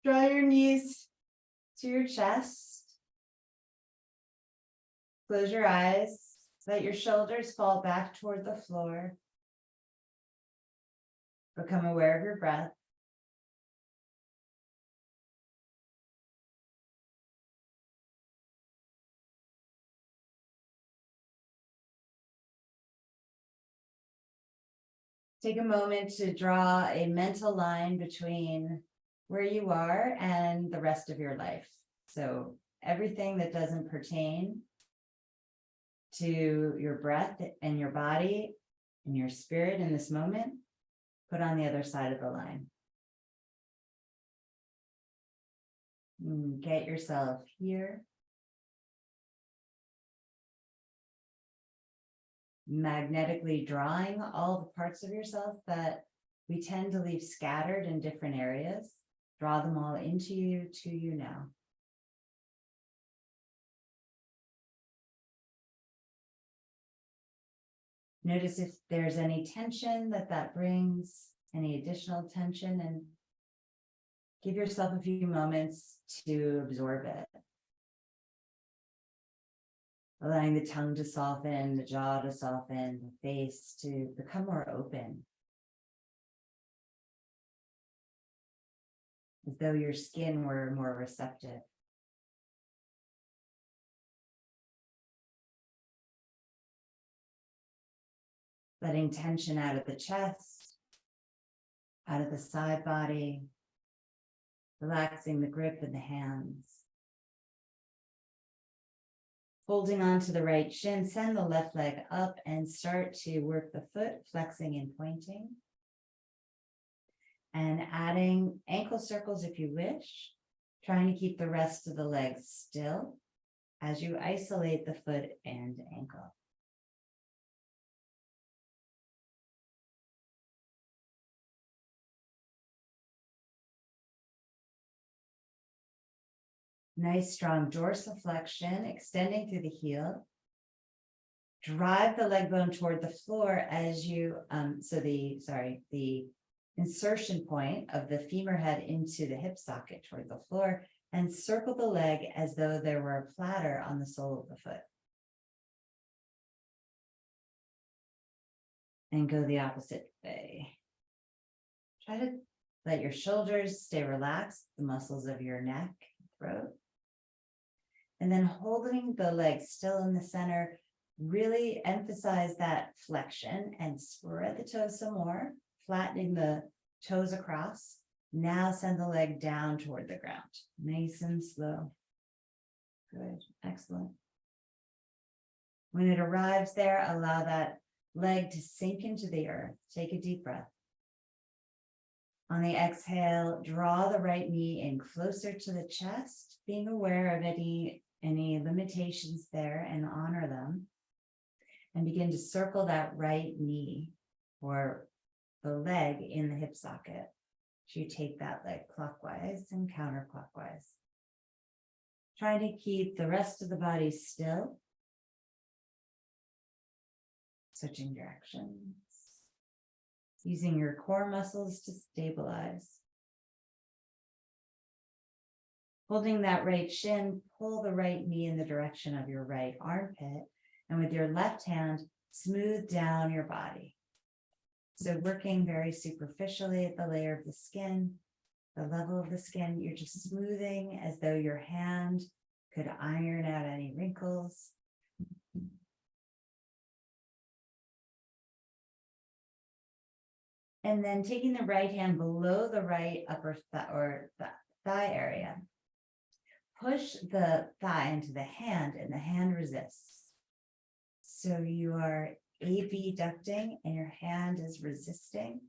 Draw your knees to your chest. Close your eyes. Let your shoulders fall back toward the floor. Become aware of your breath. Take a moment to draw a mental line between where you are and the rest of your life. So everything that doesn't pertain to your breath and your body and your spirit in this moment, put on the other side of the line. Get yourself here. Magnetically drawing all the parts of yourself that we tend to leave scattered in different areas. Draw them all into you, to you now. Notice if there's any tension that brings, any additional tension, and give yourself a few moments to absorb it. Allowing the tongue to soften, the jaw to soften, the face to become more open. As though your skin were more receptive. Letting tension out of the chest, out of the side body, relaxing the grip in the hands. Holding on to the right shin, send the left leg up and start to work the foot, flexing and pointing. And adding ankle circles if you wish, trying to keep the rest of the legs still as you isolate the foot and ankle. Nice strong dorsiflexion, extending through the heel. Drive the leg bone toward the floor as you, the insertion point of the femur head into the hip socket toward the floor, and circle the leg as though there were a platter on the sole of the foot. And go the opposite way. Try to let your shoulders stay relaxed, the muscles of your neck, throat. And then holding the leg still in the center, really emphasize that flexion and spread the toes some more, flattening the toes across. Now send the leg down toward the ground. Nice and slow. Good, excellent. When it arrives there, allow that leg to sink into the earth. Take a deep breath. On the exhale, draw the right knee in closer to the chest, being aware of any limitations there and honor them. And begin to circle that right knee or the leg in the hip socket. So you take that leg clockwise and counterclockwise. Try to keep the rest of the body still. Switching directions. Using your core muscles to stabilize. Holding that right shin, pull the right knee in the direction of your right armpit. And with your left hand, smooth down your body. So working very superficially at the layer of the skin, the level of the skin, you're just smoothing as though your hand could iron out any wrinkles. And then taking the right hand below the right upper thigh area, push the thigh into the hand and the hand resists. So you are abducting and your hand is resisting.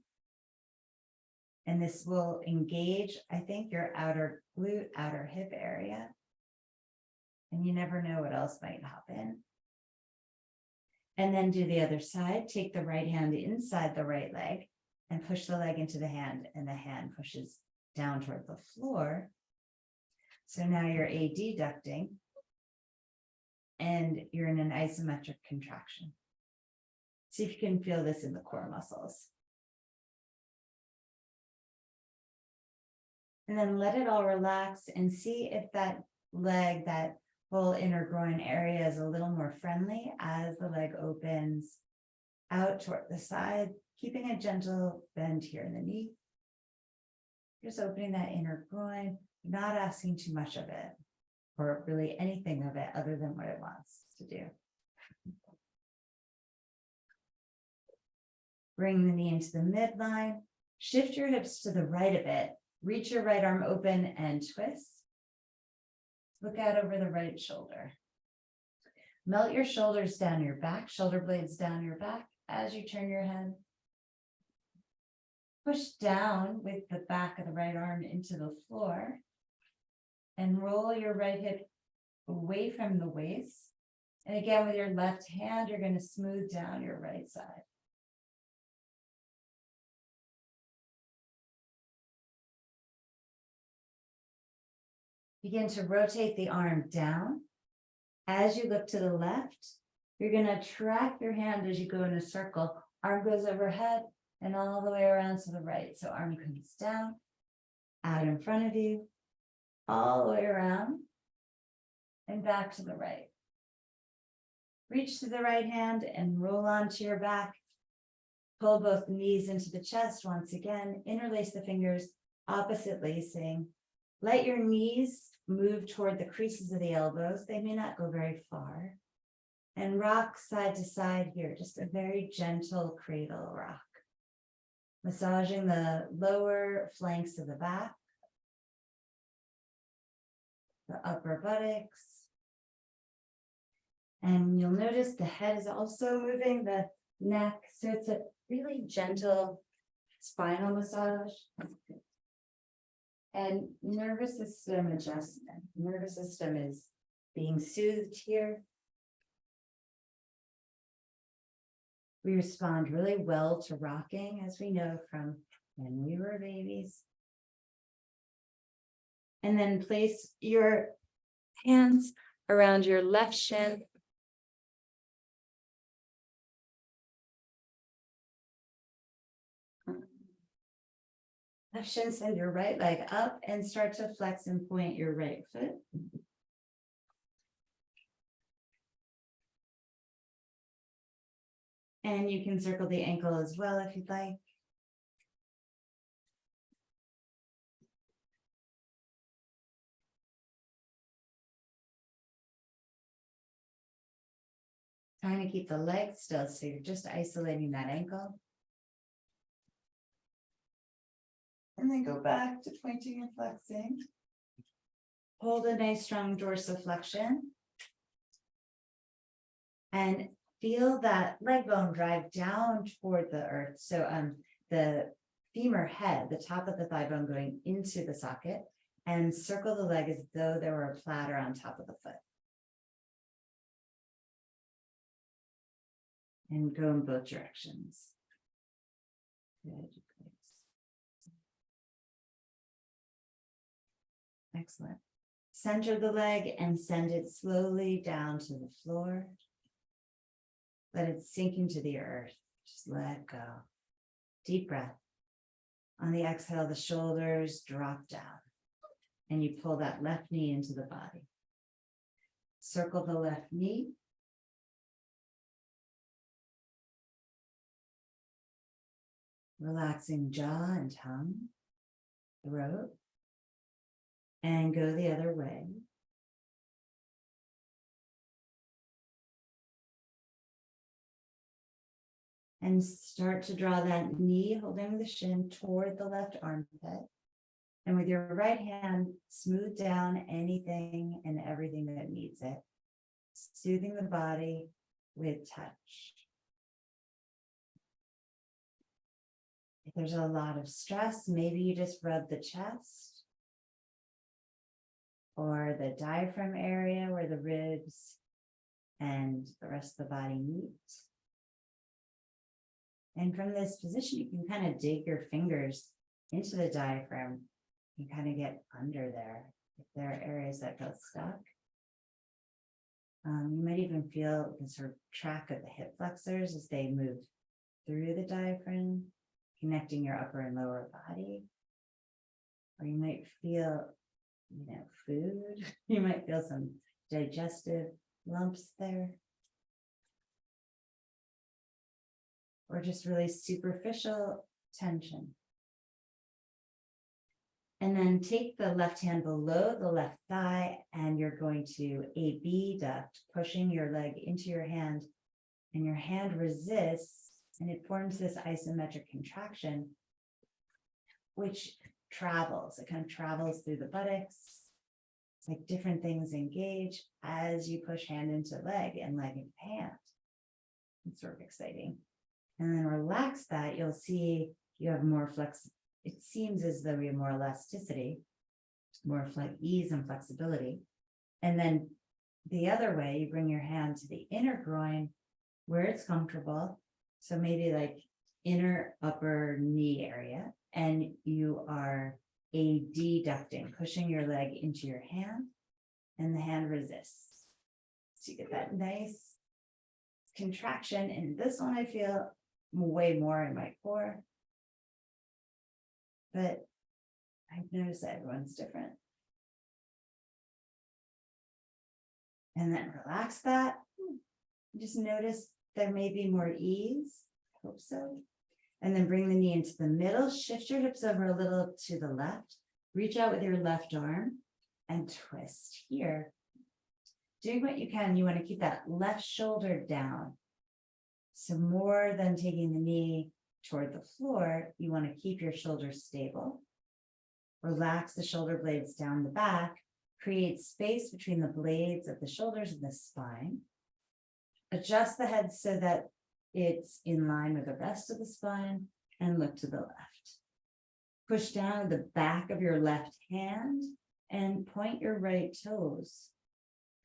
And this will engage, I think, your outer glute, outer hip area. And you never know what else might happen. And then do the other side. Take the right hand inside the right leg and push the leg into the hand, and the hand pushes down toward the floor. So now you're adducting and you're in an isometric contraction. See if you can feel this in the core muscles. And then let it all relax and see if that leg, that whole inner groin area is a little more friendly as the leg opens out toward the side, keeping a gentle bend here in the knee. Just opening that inner groin, not asking too much of it, or really anything of it other than what it wants to do. Bring the knee into the midline, shift your hips to the right a bit, reach your right arm open and twist. Look out over the right shoulder. Melt your shoulders down your back, shoulder blades down your back as you turn your head. Push down with the back of the right arm into the floor and roll your right hip away from the waist. And again, with your left hand, you're going to smooth down your right side. Begin to rotate the arm down. As you look to the left, you're going to track your hand as you go in a circle. Arm goes overhead and all the way around to the right. So arm comes down, out in front of you, all the way around, and back to the right. Reach to the right hand and roll onto your back. Pull both knees into the chest once again. Interlace the fingers, opposite lacing. Let your knees move toward the creases of the elbows. They may not go very far. And rock side to side here, just a very gentle cradle rock. Massaging the lower flanks of the back, the upper buttocks. And you'll notice the head is also moving, the neck. So it's a really gentle spinal massage. And nervous system adjustment. Nervous system is being soothed here. We respond really well to rocking, as we know from when we were babies. And then place your hands around your left shin. Left shin, send your right leg up and start to flex and point your right foot. And you can circle the ankle as well if you'd like. Trying to keep the leg still, so you're just isolating that ankle. And then go back to pointing and flexing. Hold a nice strong dorsiflexion. And feel that leg bone drive down toward the earth. So the femur head, the top of the thigh bone going into the socket, and circle the leg as though there were a platter on top of the foot. And go in both directions. Good. Excellent. Center the leg and send it slowly down to the floor. Let it sink into the earth. Just let go. Deep breath. On the exhale, the shoulders drop down. And you pull that left knee into the body. Circle the left knee. Relaxing jaw and tongue, throat. And go the other way. And start to draw that knee, holding the shin toward the left armpit. And with your right hand, smooth down anything and everything that needs it. Soothing the body with touch. If there's a lot of stress, maybe you just rub the chest. Or the diaphragm area where the ribs and the rest of the body meet. And from this position, you can kind of dig your fingers into the diaphragm and kind of get under there if there are areas that feel stuck. You might even feel the sort of track of the hip flexors as they move through the diaphragm, connecting your upper and lower body. or you might feel, food. You might feel some digestive lumps there. Or just really superficial tension. And then take the left hand below the left thigh, and you're going to abduct, pushing your leg into your hand, and your hand resists, and it forms this isometric contraction, which travels. It kind of travels through the buttocks, like different things engage as you push hand into leg and leg into hand. It's sort of exciting. And then relax that, you'll see you have more flex. It seems as though we have more elasticity, more ease and flexibility. And then the other way, you bring your hand to the inner groin where it's comfortable. So maybe like inner upper knee area, and you are adducting, pushing your leg into your hand, and the hand resists. So you get that nice contraction. And this one I feel way more in my core. But I've noticed that everyone's different. And then relax that. Just notice there may be more ease. I hope so. And then bring the knee into the middle. Shift your hips over a little to the left. Reach out with your left arm and twist here. Doing what you can. You want to keep that left shoulder down. So more than taking the knee toward the floor, you want to keep your shoulders stable. Relax the shoulder blades down the back. Create space between the blades of the shoulders and the spine. Adjust the head so that it's in line with the rest of the spine, and look to the left. Push down the back of your left hand and point your right toes,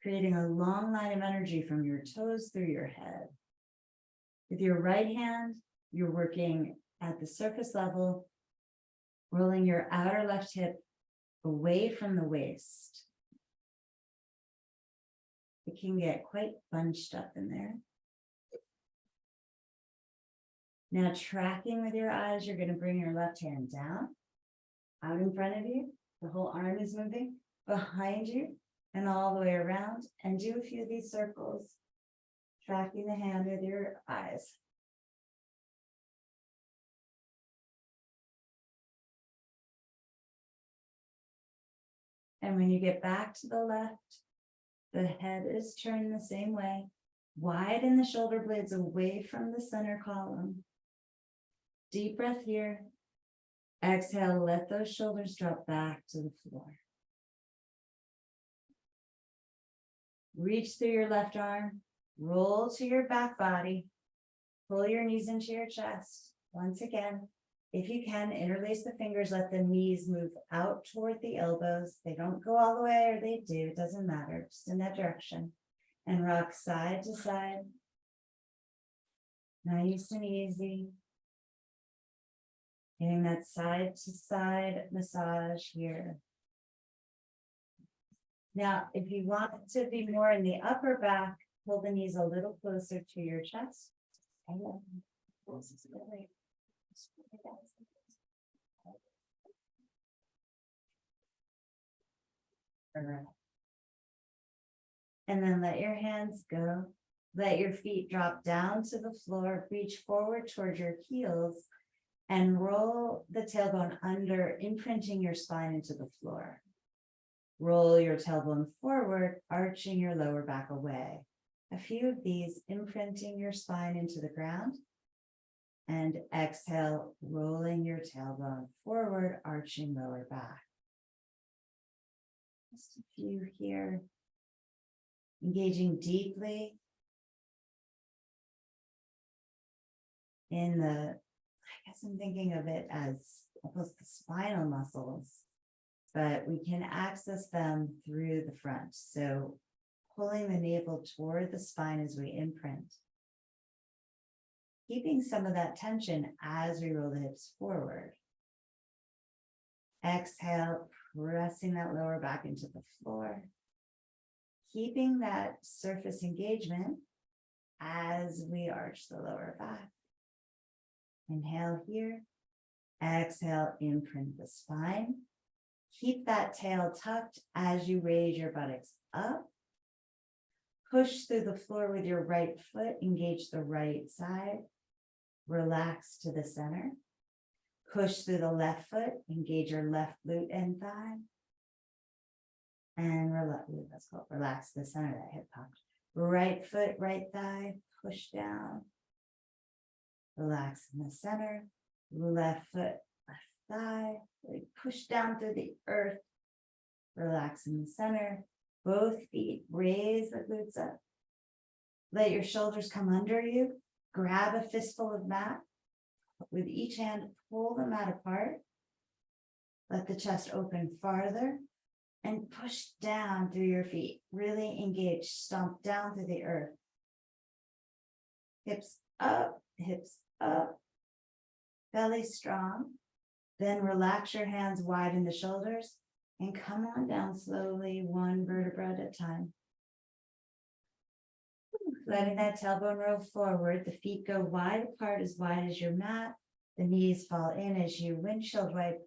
creating a long line of energy from your toes through your head. With your right hand, you're working at the surface level, rolling your outer left hip away from the waist. It can get quite bunched up in there. Now, tracking with your eyes, you're going to bring your left hand down, out in front of you. The whole arm is moving behind you and all the way around. And do a few of these circles, tracking the hand with your eyes. And when you get back to the left, the head is turned the same way. Widen the shoulder blades away from the center column. Deep breath here. Exhale, let those shoulders drop back to the floor. Reach through your left arm. Roll to your back body. Pull your knees into your chest. Once again, if you can, interlace the fingers, let the knees move out toward the elbows. They don't go all the way, or they do, it doesn't matter, just in that direction. And rock side to side. Nice and easy. Getting that side to side massage here. Now, if you want to be more in the upper back, pull the knees a little closer to your chest. And then let your hands go. Let your feet drop down to the floor. Reach forward towards your heels and roll the tailbone under, imprinting your spine into the floor. Roll your tailbone forward, arching your lower back away. A few of these, imprinting your spine into the ground. And exhale, rolling your tailbone forward, arching lower back. Just a few here. Engaging deeply in the, I guess I'm thinking of it as almost the spinal muscles, but we can access them through the front. So pulling the navel toward the spine as we imprint. Keeping some of that tension as we roll the hips forward. Exhale, pressing that lower back into the floor. Keeping that surface engagement as we arch the lower back. Inhale here. Exhale, imprint the spine. Keep that tail tucked as you raise your buttocks up. Push through the floor with your right foot, engage the right side, relax to the center. Push through the left foot, engage your left glute and thigh. And relax the center of that hip pocket. Right foot, right thigh, push down. Relax in the center. Left foot, left thigh, really push down through the earth. Relax in the center. Both feet, raise the glutes up. Let your shoulders come under you. Grab a fistful of mat. With each hand, pull the mat apart. Let the chest open farther and push down through your feet. Really engage, stomp down through the earth. Hips up, belly strong. Then relax your hands, widen the shoulders, and come on down slowly, one vertebra at a time. Letting that tailbone roll forward, the feet go wide apart, as wide as your mat. The knees fall in as you windshield wipe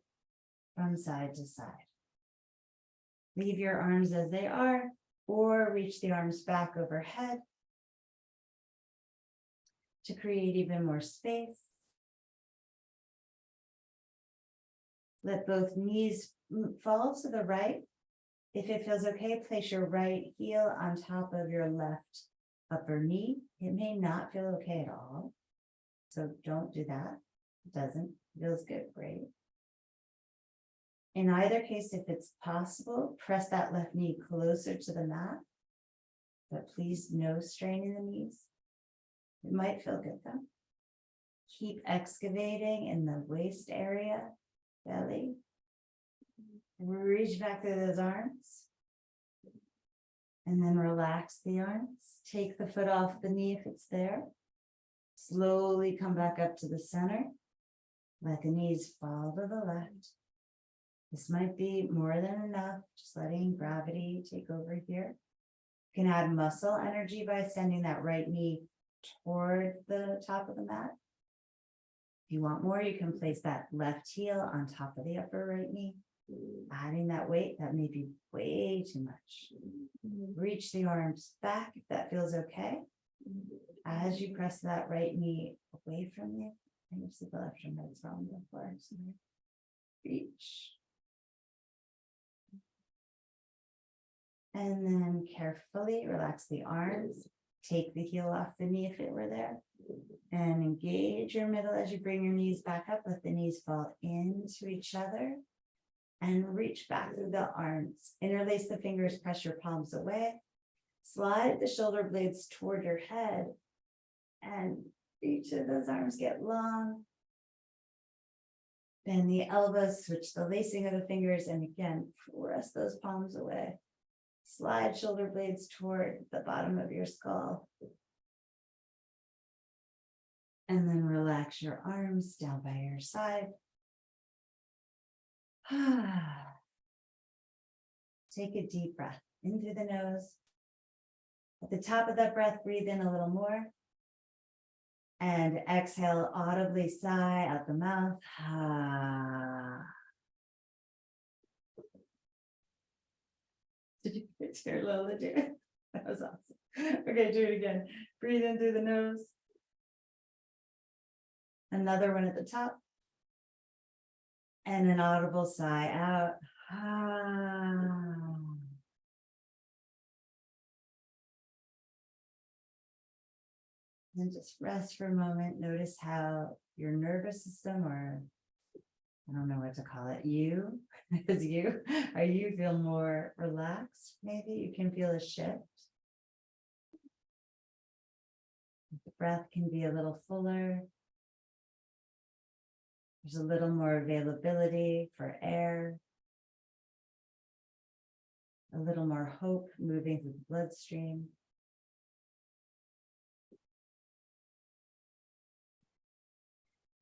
from side to side. Leave your arms as they are, or reach the arms back overhead to create even more space. Let both knees fall to the right. If it feels okay, place your right heel on top of your left upper knee. It may not feel okay at all, so don't do that. It doesn't. It feels good, great. In either case, if it's possible, press that left knee closer to the mat, but please no strain in the knees. It might feel good though. Keep excavating in the waist area, belly. Reach back through those arms. And then relax the arms. Take the foot off the knee if it's there. Slowly come back up to the center. Let the knees fall to the left. This might be more than enough, just letting gravity take over here. You can add muscle energy by sending that right knee toward the top of the mat. If you want more, you can place that left heel on top of the upper right knee. Adding that weight, that may be way too much. Reach the arms back if that feels okay. As you press that right knee away from you, and you see the left arm that's on the floor. So reach. And then carefully relax the arms. Take the heel off the knee if it were there. And engage your middle as you bring your knees back up. Let the knees fall into each other. And reach back through the arms. Interlace the fingers, press your palms away. Slide the shoulder blades toward your head. And each of those arms get long. Bend the elbows, switch the lacing of the fingers, and again, press those palms away. Slide shoulder blades toward the bottom of your skull. And then relax your arms down by your side. Take a deep breath in through the nose. At the top of that breath, breathe in a little more. And exhale, audibly sigh out the mouth. Did you get your Lola, dear? That was awesome. Okay, do it again. Breathe in through the nose. Another one at the top. And an audible sigh out. And just rest for a moment. Notice how your nervous system, or I don't know what to call it, you feel more relaxed. Maybe you can feel a shift. The breath can be a little fuller. There's a little more availability for air. A little more hope moving through the bloodstream.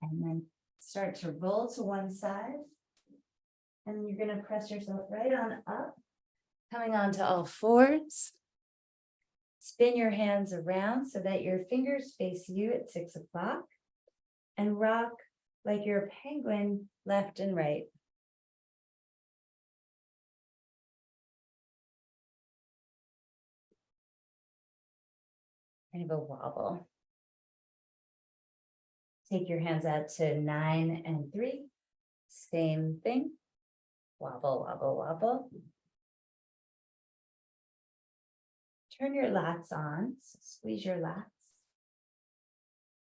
And then start to roll to one side. And then you're going to press yourself right on up, coming onto all fours. Spin your hands around so that your fingers face you at 6 o'clock. And rock like you're a penguin left and right. kind of a wobble. Take your hands out to 9 and 3. Same thing. Wobble, wobble, wobble. Turn your lats on, so squeeze your lats.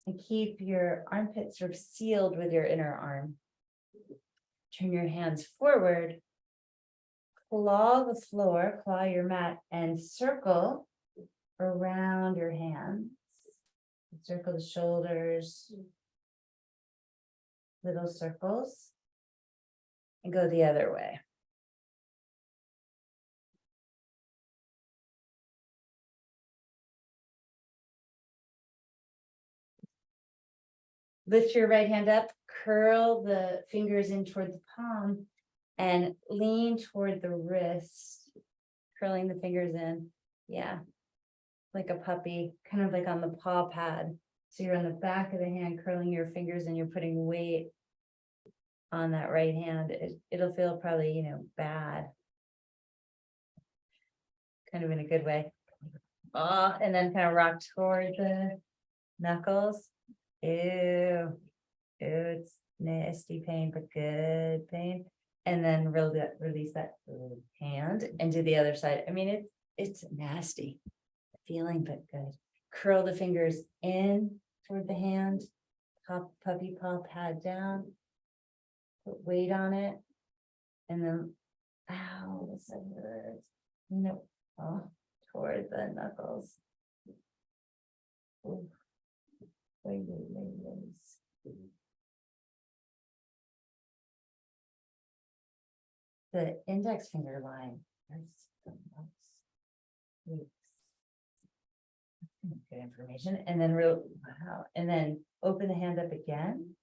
And keep your armpits sort of sealed with your inner arm. Turn your hands forward. Claw the floor, claw your mat, and circle around your hands. Circle the shoulders, little circles, and go the other way. Lift your right hand up, curl the fingers in toward the palm, and lean toward the wrist, curling the fingers in. Yeah, like a puppy, kind of like on the paw pad. So you're on the back of the hand, curling your fingers, and you're putting weight on that right hand. It'll feel probably, bad. Kind of in a good way. And then kind of rock toward the knuckles. Ew, it's nasty pain, but good pain. And then release that hand and do the other side. I mean, it's nasty feeling, but good. Curl the fingers in toward the hand, puppy paw pad down, put weight on it, and then, ow, this hurts. Toward the knuckles. Ooh. The index finger line. Good information. And then and then open the hand up again.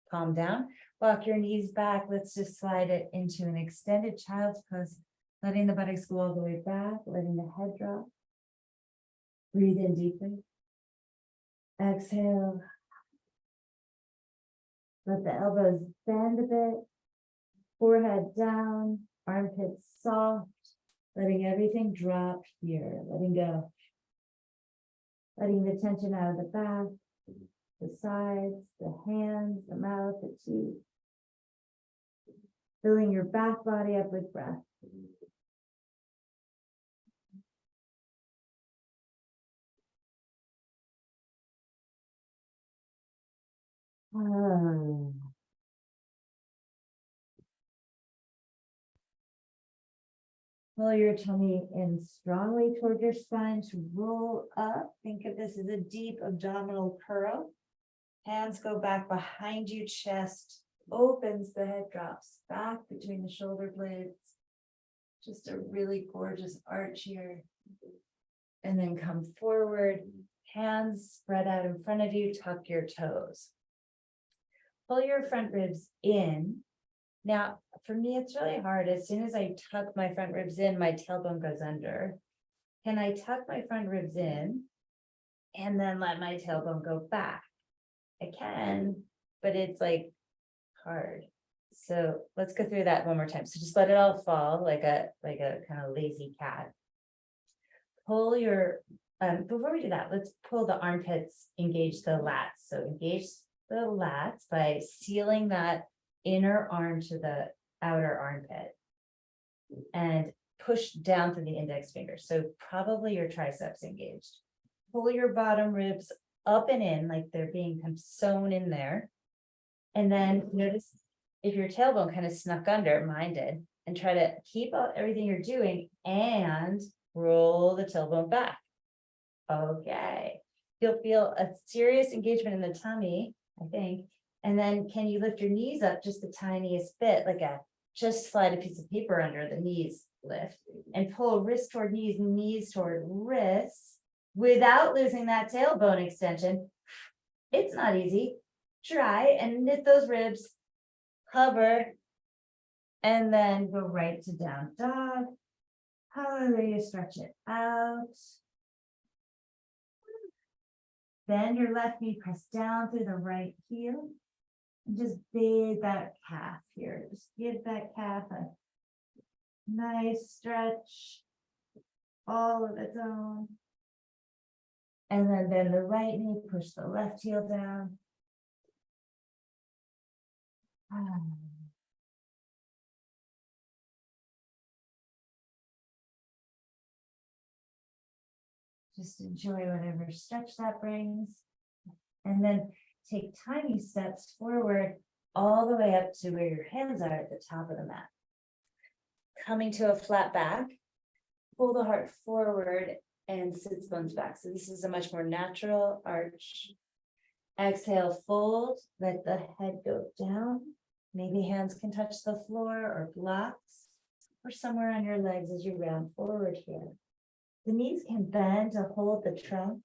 Palm down. Walk your knees back. Let's just slide it into an extended child's pose, letting the buttocks go all the way back, letting the head drop. Breathe in deeply. Exhale. Let the elbows bend a bit. Forehead down, armpits soft, letting everything drop here, letting go. Letting the tension out of the back, the sides, the hands, the mouth, the teeth. Filling your back body up with breath. Pull your tummy in strongly toward your spine to roll up. Think of this as a deep abdominal curl. Hands go back behind you, chest opens, the head drops back between the shoulder blades. Just a really gorgeous arch here. And then come forward, hands spread out in front of you, tuck your toes. Pull your front ribs in. Now, for me, it's really hard. As soon as I tuck my front ribs in, my tailbone goes under. Can I tuck my front ribs in and then let my tailbone go back? I can, but it's like hard. So let's go through that one more time. So just let it all fall like a kind of lazy cat. Pull your, before we do that, let's pull the armpits, engage the lats. So engage the lats by sealing that inner arm to the outer armpit and push down through the index finger. So probably your triceps engaged. Pull your bottom ribs up and in like they're being kind of sewn in there. And then notice if your tailbone kind of snuck under, mine did, and try to keep out everything you're doing and roll the tailbone back. Okay. You'll feel a serious engagement in the tummy, I think. And then can you lift your knees up just the tiniest bit, just slide a piece of paper under the knees lift and pull wrist toward knees, knees toward wrists without losing that tailbone extension. It's not easy. Try and knit those ribs, hover, and then go right to down dog. Hallelujah, stretch it out. Bend your left knee, press down through the right heel. And just bathe that calf here. Just give that calf a nice stretch, all of its own. And then bend the right knee, push the left heel down. Just enjoy whatever stretch that brings. And then take tiny steps forward all the way up to where your hands are at the top of the mat. Coming to a flat back, pull the heart forward and sits bones back. So this is a much more natural arch. Exhale, fold, let the head go down. Maybe hands can touch the floor or blocks or somewhere on your legs as you round forward here. The knees can bend to hold the trunk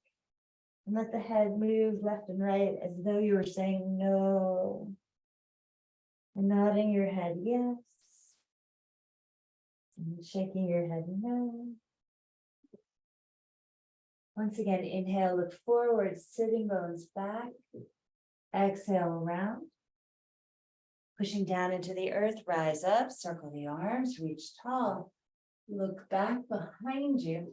and let the head move left and right as though you were saying no. And nodding your head yes. And shaking your head no. Once again, inhale, look forward, sitting bones back. Exhale, round. Pushing down into the earth, rise up, circle the arms, reach tall. Look back behind you.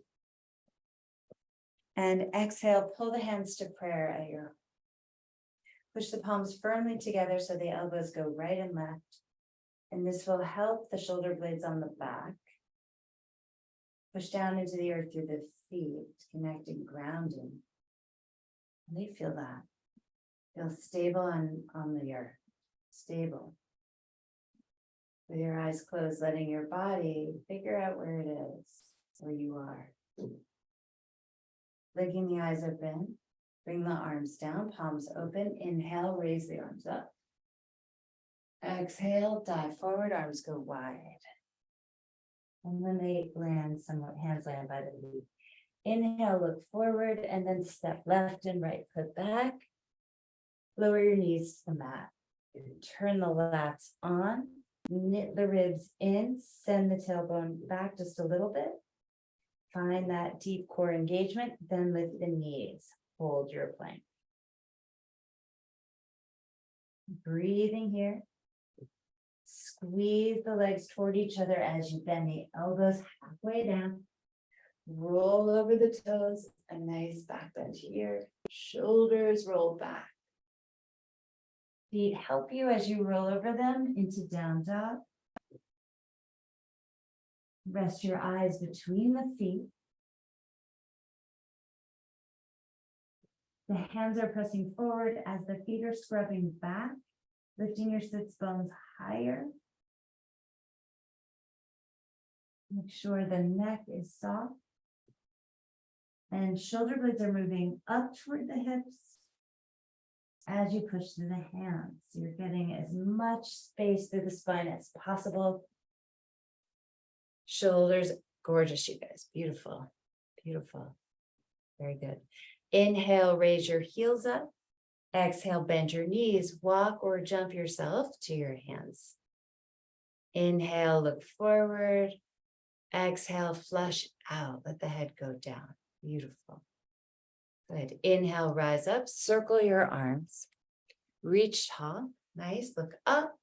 And exhale, pull the hands to prayer at your. Push the palms firmly together so the elbows go right and left. And this will help the shoulder blades on the back. Push down into the earth through the feet, connecting, grounding. And they feel that. Feel stable on the earth. Stable. With your eyes closed, letting your body figure out where it is, where you are. Blinking the eyes open. Bring the arms down, palms open. Inhale, raise the arms up. Exhale, dive forward, arms go wide. And when they land somewhat, hands land by the feet. Inhale, look forward, and then step left and right foot back. Lower your knees to the mat. Turn the lats on, knit the ribs in, send the tailbone back just a little bit. Find that deep core engagement, then lift the knees. Hold your plank. Breathing here. Squeeze the legs toward each other as you bend the elbows halfway down. Roll over the toes, a nice back bend here. Shoulders roll back. Feet help you as you roll over them into down dog. Rest your eyes between the feet. The hands are pressing forward as the feet are scrubbing back, lifting your sits bones higher. Make sure the neck is soft. And shoulder blades are moving up toward the hips as you push through the hands. You're getting as much space through the spine as possible. Shoulders, gorgeous, you guys. Beautiful, beautiful. Very good. Inhale, raise your heels up. Exhale, bend your knees. Walk or jump yourself to your hands. Inhale, look forward. Exhale, flush out. Let the head go down. Beautiful. Good. Inhale, rise up. Circle your arms. Reach tall. Nice. Look up.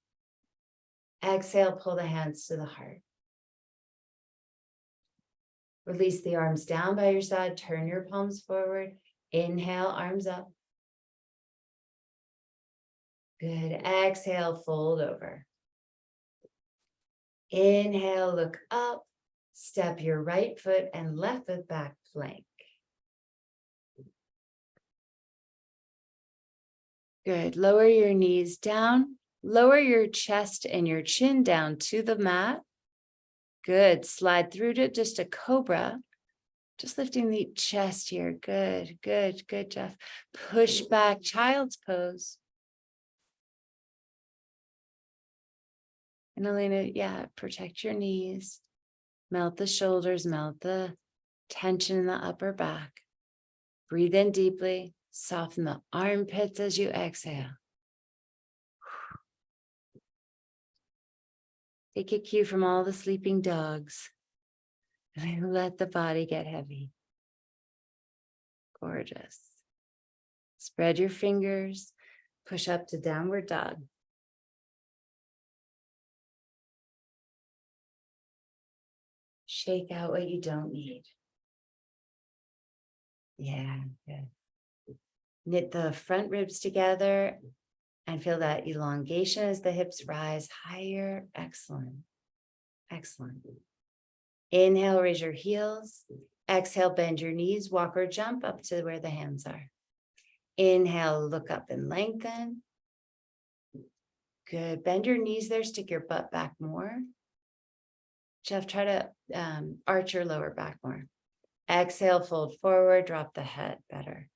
Exhale, pull the hands to the heart. Release the arms down by your side. Turn your palms forward. Inhale, arms up. Good. Exhale, fold over. Inhale, look up. Step your right foot and left foot back, plank. Good. Lower your knees down. Lower your chest and your chin down to the mat. Good. Slide through to just a cobra. Just lifting the chest here. Good, good, good, Jeff. Push back, child's pose. And Elena, yeah, protect your knees. Melt the shoulders, melt the tension in the upper back. Breathe in deeply. Soften the armpits as you exhale. Take a cue from all the sleeping dogs. And let the body get heavy. Gorgeous. Spread your fingers. Push up to downward dog. Shake out what you don't need. Yeah, good. Knit the front ribs together and feel that elongation as the hips rise higher. Excellent. Excellent. Inhale, raise your heels. Exhale, bend your knees, walk or jump up to where the hands are. Inhale, look up and lengthen. Good. Bend your knees there, stick your butt back more. Jeff, try to arch your lower back more. Exhale, fold forward, drop the head better.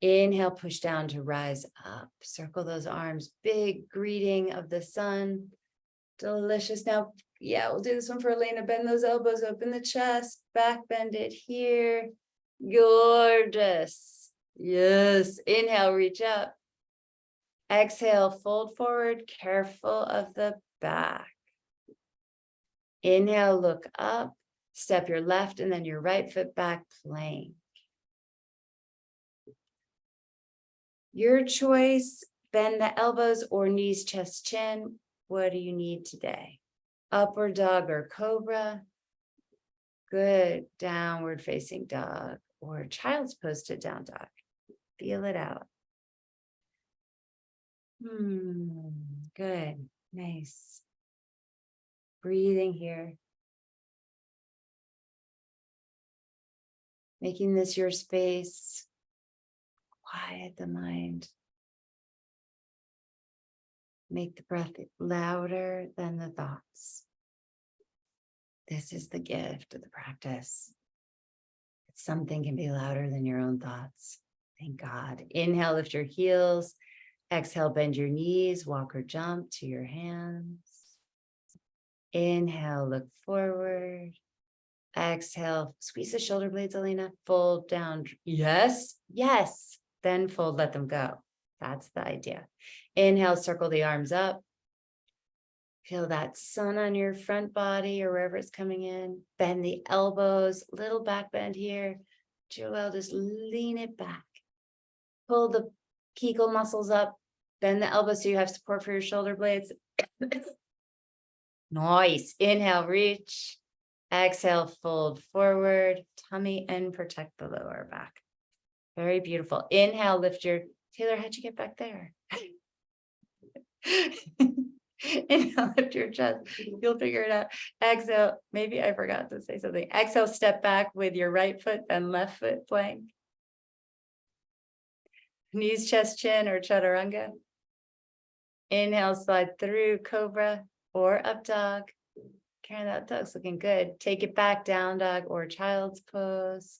Inhale, push down to rise up. Circle those arms. Big greeting of the sun. Delicious. Now, yeah, we'll do this one for Elena. Bend those elbows, open the chest, back bend it here. Gorgeous. Yes. Inhale, reach up. Exhale, fold forward, careful of the back. Inhale, look up, step your left and then your right foot back, plank. Your choice, bend the elbows or knees, chest, chin. What do you need today? Upward dog or cobra. Good. Downward facing dog or child's pose to down dog. Feel it out. Good. Nice. Breathing here. Making this your space. Quiet the mind. Make the breath louder than the thoughts. This is the gift of the practice. Something can be louder than your own thoughts. Thank God. Inhale, lift your heels. Exhale, bend your knees, walk or jump to your hands. Inhale, look forward. Exhale, squeeze the shoulder blades, Elena. Fold down. Yes, yes. Then fold, let them go. That's the idea. Inhale, circle the arms up. Feel that sun on your front body or wherever it's coming in. Bend the elbows, little back bend here. Joelle, just lean it back. Pull the Kegel muscles up. Bend the elbows so you have support for your shoulder blades. Nice. Inhale, reach. Exhale, fold forward. Tummy and protect the lower back. Very beautiful. Inhale, lift your... Taylor, how'd you get back there? Inhale, lift your chest. You'll figure it out. Exhale. Maybe I forgot to say something. Exhale, step back with your right foot and left foot plank. Knees, chest, chin, or chaturanga. Inhale, slide through cobra or up dog. Karen, that dog's looking good. Take it back, down dog or child's pose.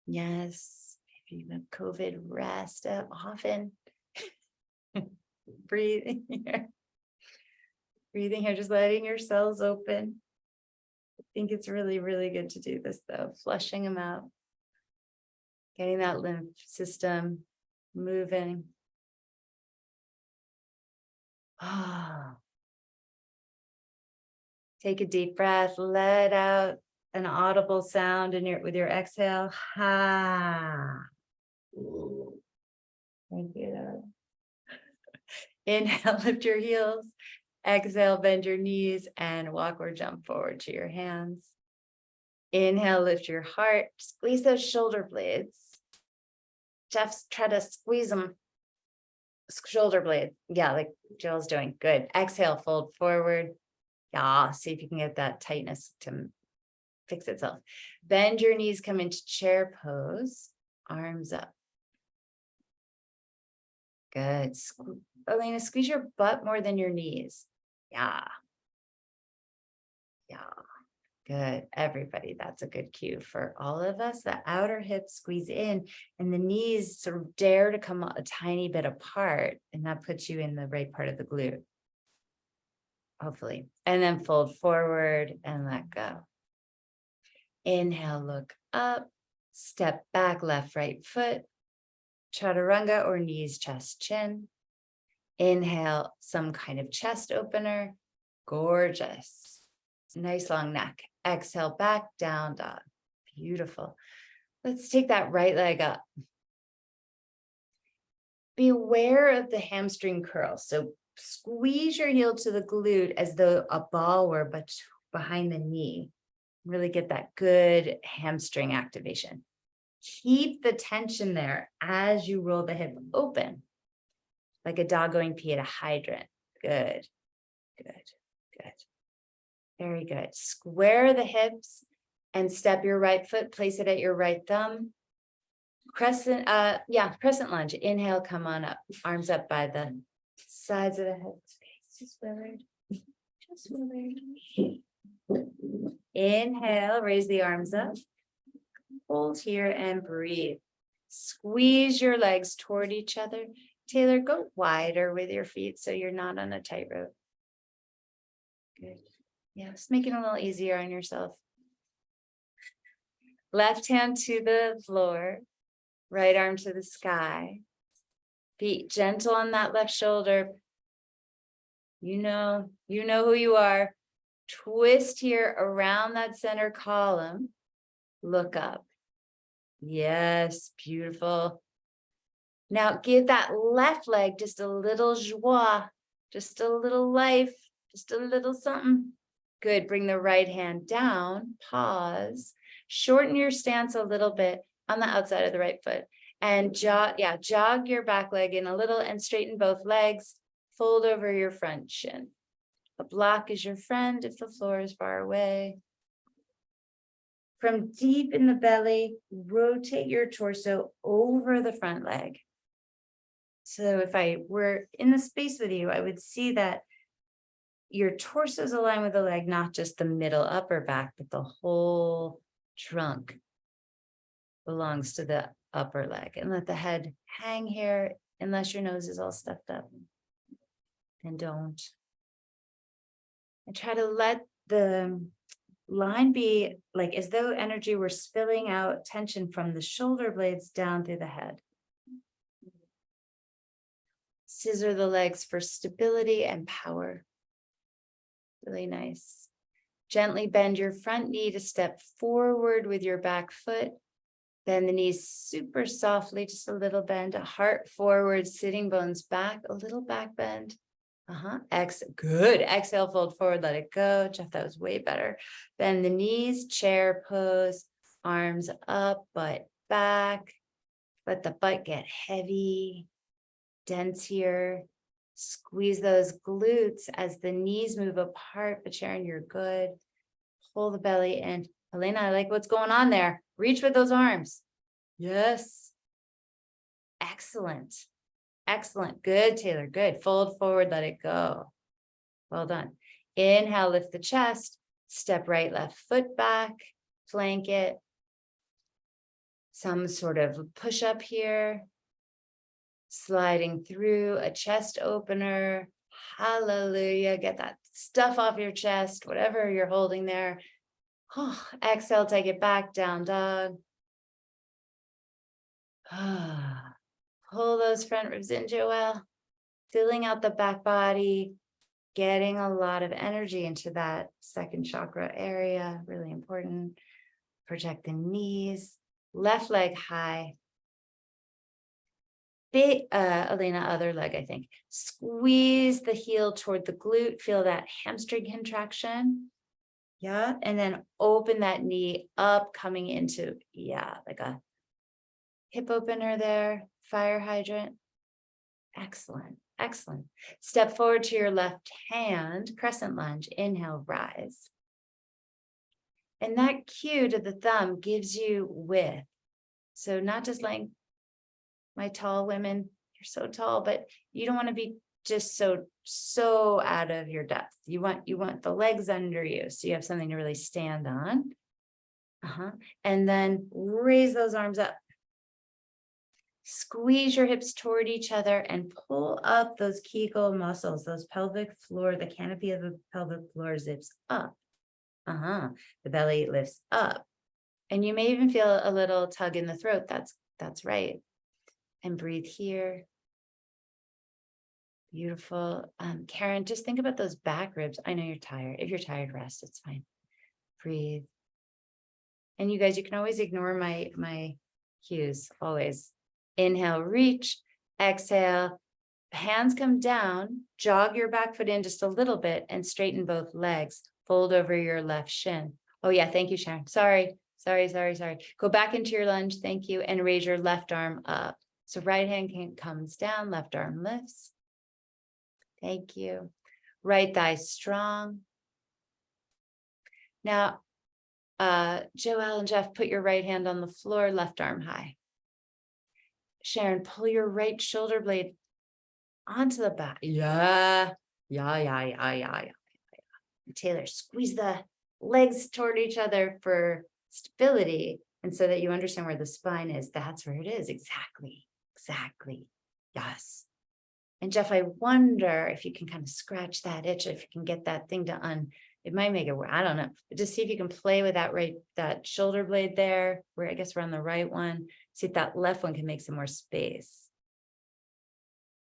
Yes, if you have COVID, rest up often. Breathing here. Breathing here, just letting your cells open. I think it's really, really good to do this though. Flushing them out. Getting that lymph system moving. Take a deep breath, let out an audible sound with your exhale. Ha. Thank you. Inhale, lift your heels. Exhale, bend your knees and walk or jump forward to your hands. Inhale, lift your heart. Squeeze those shoulder blades. Jeff's try to squeeze them. Shoulder blade. Yeah, like Jill's doing. Good. Exhale, fold forward. Yeah, see if you can get that tightness to fix itself. Bend your knees, come into chair pose. Arms up. Good. Elena, squeeze your butt more than your knees. Yeah. Yeah. Good. Everybody, that's a good cue for all of us. The outer hips squeeze in and the knees sort of dare to come a tiny bit apart. And that puts you in the right part of the glute. Hopefully. And then fold forward and let go. Inhale, look up. Step back, left, right foot. Chaturanga or knees, chest, chin. Inhale, some kind of chest opener. Gorgeous. Nice long neck. Exhale, back, down dog. Beautiful. Let's take that right leg up. Be aware of the hamstring curl. So squeeze your heel to the glute as though a ball were behind the knee. Really get that good hamstring activation. Keep the tension there as you roll the hip open, like a dog going pee at a hydrant. Good, good, good. Very good. Square the hips and step your right foot, place it at your right thumb. Crescent, crescent lunge. Inhale, come on up. Arms up by the sides of the hips. Just Willard. Just Willard. Inhale, raise the arms up. Hold here and breathe. Squeeze your legs toward each other. Taylor, go wider with your feet so you're not on a tightrope. Good. Yeah, just make it a little easier on yourself. Left hand to the floor, right arm to the sky. Feet gentle on that left shoulder. You know who you are. Twist here around that center column. Look up. Yes, beautiful. Now give that left leg just a little joie, just a little life, just a little something. Good. Bring the right hand down, pause, shorten your stance a little bit on the outside of the right foot and jog your back leg in a little and straighten both legs, fold over your front shin. A block is your friend if the floor is far away. From deep in the belly, rotate your torso over the front leg. So if I were in the space with you, I would see that your torso is aligned with the leg, not just the middle upper back, but the whole trunk belongs to the upper leg. And let the head hang here unless your nose is all stuffed up. And don't. And try to let the line be like as though energy were spilling out tension from the shoulder blades down through the head. Scissor the legs for stability and power. Really nice. Gently bend your front knee to step forward with your back foot. Bend the knees super softly, just a little bend, a heart forward, sitting bones back, a little back bend. Good. Exhale, fold forward, let it go. Jeff, that was way better. Bend the knees, chair pose, arms up, butt back. Let the butt get heavy, dense here. Squeeze those glutes as the knees move apart, but Sharon, you're good. Pull the belly in. Elena, I like what's going on there. Reach with those arms. Yes. Excellent. Excellent. Good, Taylor. Good. Fold forward, let it go. Well done. Inhale, lift the chest. Step right, left foot back. Flank it. Some sort of push up here. Sliding through a chest opener. Hallelujah. Get that stuff off your chest, whatever you're holding there. Oh, exhale, take it back, down dog. Pull those front ribs in, Joelle. Filling out the back body, getting a lot of energy into that second chakra area. Really important. Project the knees. Left leg high. Big, Elena, other leg, I think. Squeeze the heel toward the glute. Feel that hamstring contraction. Yeah. And then open that knee up, coming into, like a hip opener there. Fire hydrant. Excellent. Excellent. Step forward to your left hand, crescent lunge. Inhale, rise. And that cue to the thumb gives you width. So not just like my tall women, you're so tall, but you don't want to be just so out of your depth. You want the legs under you, so you have something to really stand on. And then raise those arms up. Squeeze your hips toward each other and pull up those Kegel muscles, those pelvic floor, the canopy of the pelvic floor zips up. The belly lifts up. And you may even feel a little tug in the throat. That's right. And breathe here. Beautiful. Karen, just think about those back ribs. I know you're tired. If you're tired, rest. It's fine. Breathe. And you guys, you can always ignore my cues, always. Inhale, reach. Exhale, hands come down. Jog your back foot in just a little bit and straighten both legs. Fold over your left shin. Oh yeah, thank you, Sharon. Sorry. Go back into your lunge. Thank you. And raise your left arm up. So right hand comes down, left arm lifts. Thank you. Right thigh strong. Now, Joelle and Jeff, put your right hand on the floor, left arm high. Sharon, pull your right shoulder blade onto the back. Yeah. Taylor, squeeze the legs toward each other for stability. And so that you understand where the spine is, that's where it is. Exactly. Yes. And Jeff, I wonder if you can kind of scratch that itch, if you can get that thing to it might make it work. I don't know. But just see if you can play with that shoulder blade there, where I guess we're on the right one. See if that left one can make some more space.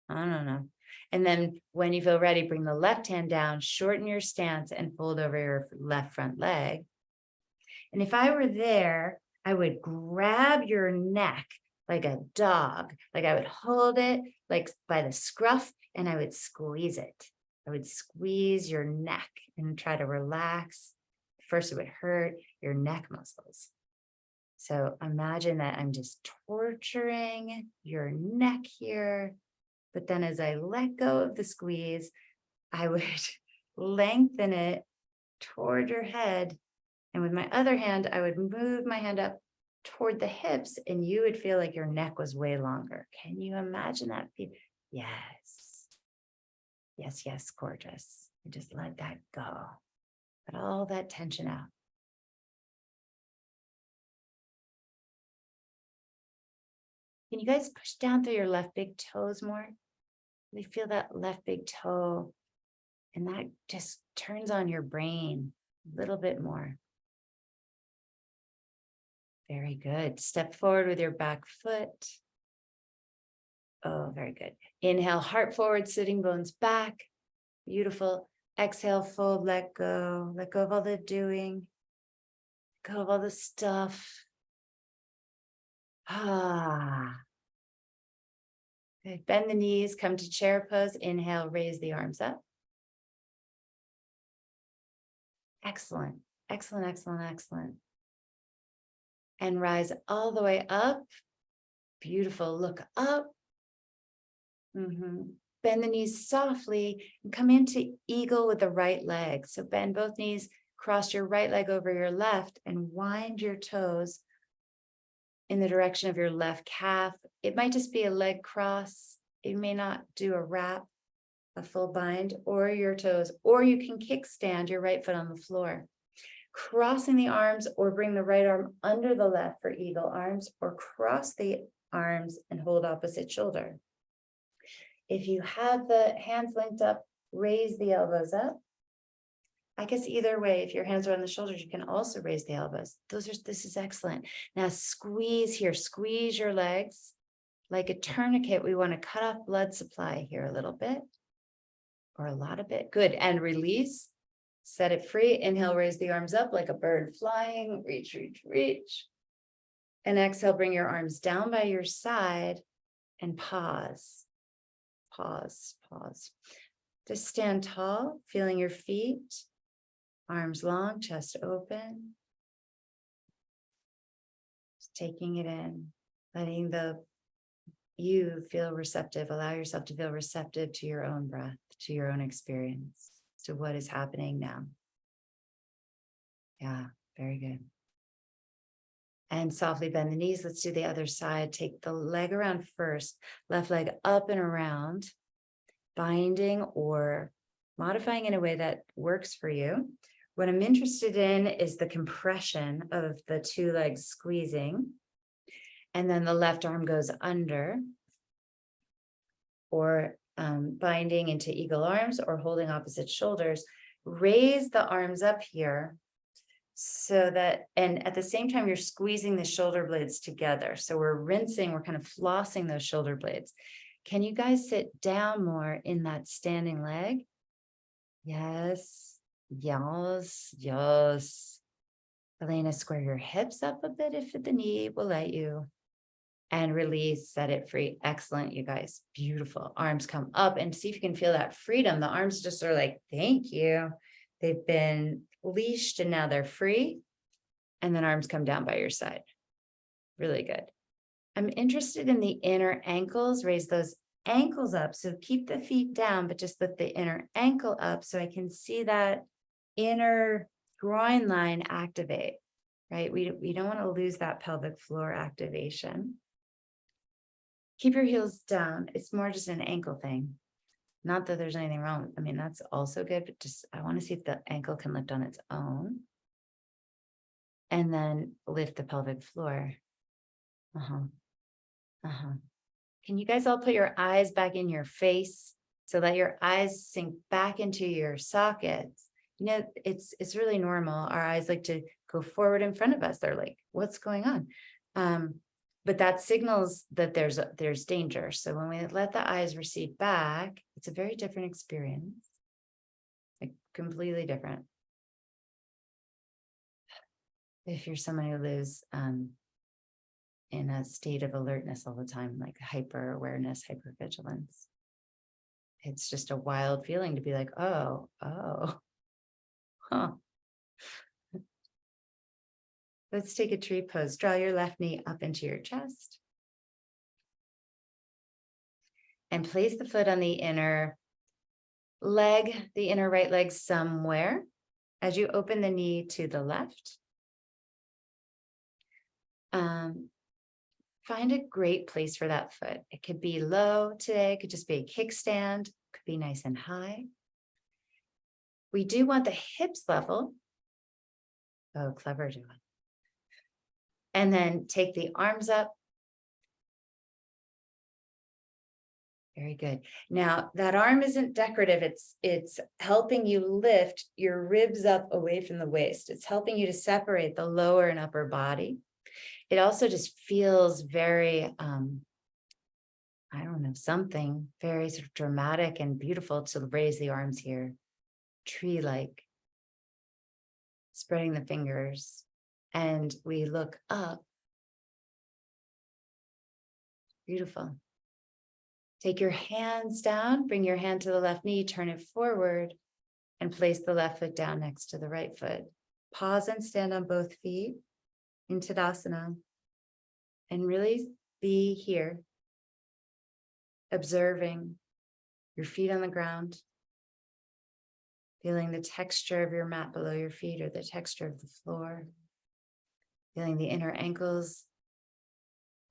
I don't know. And then when you feel ready, bring the left hand down, shorten your stance and fold over your left front leg. And if I were there, I would grab your neck like a dog. Like I would hold it like by the scruff and I would squeeze it. I would squeeze your neck and try to relax. First, it would hurt your neck muscles. So imagine that I'm just torturing your neck here. But then as I let go of the squeeze, I would lengthen it toward your head. And with my other hand, I would move my hand up toward the hips and you would feel like your neck was way longer. Can you imagine that? Yes, gorgeous. And just let that go. Let all that tension out. Can you guys push down through your left big toes more? Really feel that left big toe. And that just turns on your brain a little bit more. Very good. Step forward with your back foot. Oh, very good. Inhale, heart forward, sitting bones back. Beautiful. Exhale, fold, let go. Let go of all the doing. Let go of all the stuff. Good. Bend the knees, come to chair pose. Inhale, raise the arms up. Excellent. And rise all the way up. Beautiful. Look up. Bend the knees softly and come into eagle with the right leg. So bend both knees, cross your right leg over your left and wind your toes in the direction of your left calf. It might just be a leg cross. It may not do a wrap, a full bind, or your toes, or you can kickstand your right foot on the floor. Crossing the arms or bring the right arm under the left for eagle arms, or cross the arms and hold opposite shoulder. If you have the hands linked up, raise the elbows up. I guess either way, if your hands are on the shoulders, you can also raise the elbows. This is excellent. Now squeeze here, squeeze your legs like a tourniquet. We want to cut off blood supply here a little bit or a lot of it. Good. And release, set it free. Inhale, raise the arms up like a bird flying. Reach. And exhale, bring your arms down by your side and pause. Just stand tall, feeling your feet, arms long, chest open. Just taking it in, letting you feel receptive. Allow yourself to feel receptive to your own breath, to your own experience, to what is happening now. Yeah, very good. And softly bend the knees. Let's do the other side. Take the leg around first, left leg up and around, binding or modifying in a way that works for you. What I'm interested in is the compression of the two legs squeezing. And then the left arm goes under, or binding into eagle arms or holding opposite shoulders. Raise the arms up here. So that, and at the same time, you're squeezing the shoulder blades together. So we're rinsing, we're kind of flossing those shoulder blades. Can you guys sit down more in that standing leg? Yes. Elena, square your hips up a bit if the knee will let you. And release, set it free. Excellent, you guys. Beautiful. Arms come up and see if you can feel that freedom. The arms just are like, thank you. They've been leashed and now they're free. And then arms come down by your side. Really good. I'm interested in the inner ankles. Raise those ankles up. So keep the feet down, but just lift the inner ankle up so I can see that inner groin line activate, right? We don't want to lose that pelvic floor activation. Keep your heels down. It's more just an ankle thing. Not that there's anything wrong. I mean, that's also good, but just I want to see if the ankle can lift on its own. And then lift the pelvic floor. Can you guys all put your eyes back in your face so that your eyes sink back into your sockets? You know, it's really normal. Our eyes like to go forward in front of us. They're like, what's going on? But that signals that there's danger. So when we let the eyes recede back, it's a very different experience. Like completely different. If you're someone who lives in a state of alertness all the time, like hyper awareness, hyper vigilance, it's just a wild feeling to be like, oh, huh. Let's take a tree pose. Draw your left knee up into your chest. And place the foot on the inner leg, the inner right leg somewhere as you open the knee to the left. Find a great place for that foot. It could be low today, it could just be a kickstand, could be nice and high. We do want the hips level. Oh, clever, Joanne. And then take the arms up. Very good. Now that arm isn't decorative. It's helping you lift your ribs up away from the waist. It's helping you to separate the lower and upper body. It also just feels very, I don't know, something very sort of dramatic and beautiful to raise the arms here. Tree-like. Spreading the fingers. And we look up. Beautiful. Take your hands down, bring your hand to the left knee, turn it forward, and place the left foot down next to the right foot. Pause and stand on both feet in Tadasana. And really be here, observing your feet on the ground, feeling the texture of your mat below your feet or the texture of the floor, feeling the inner ankles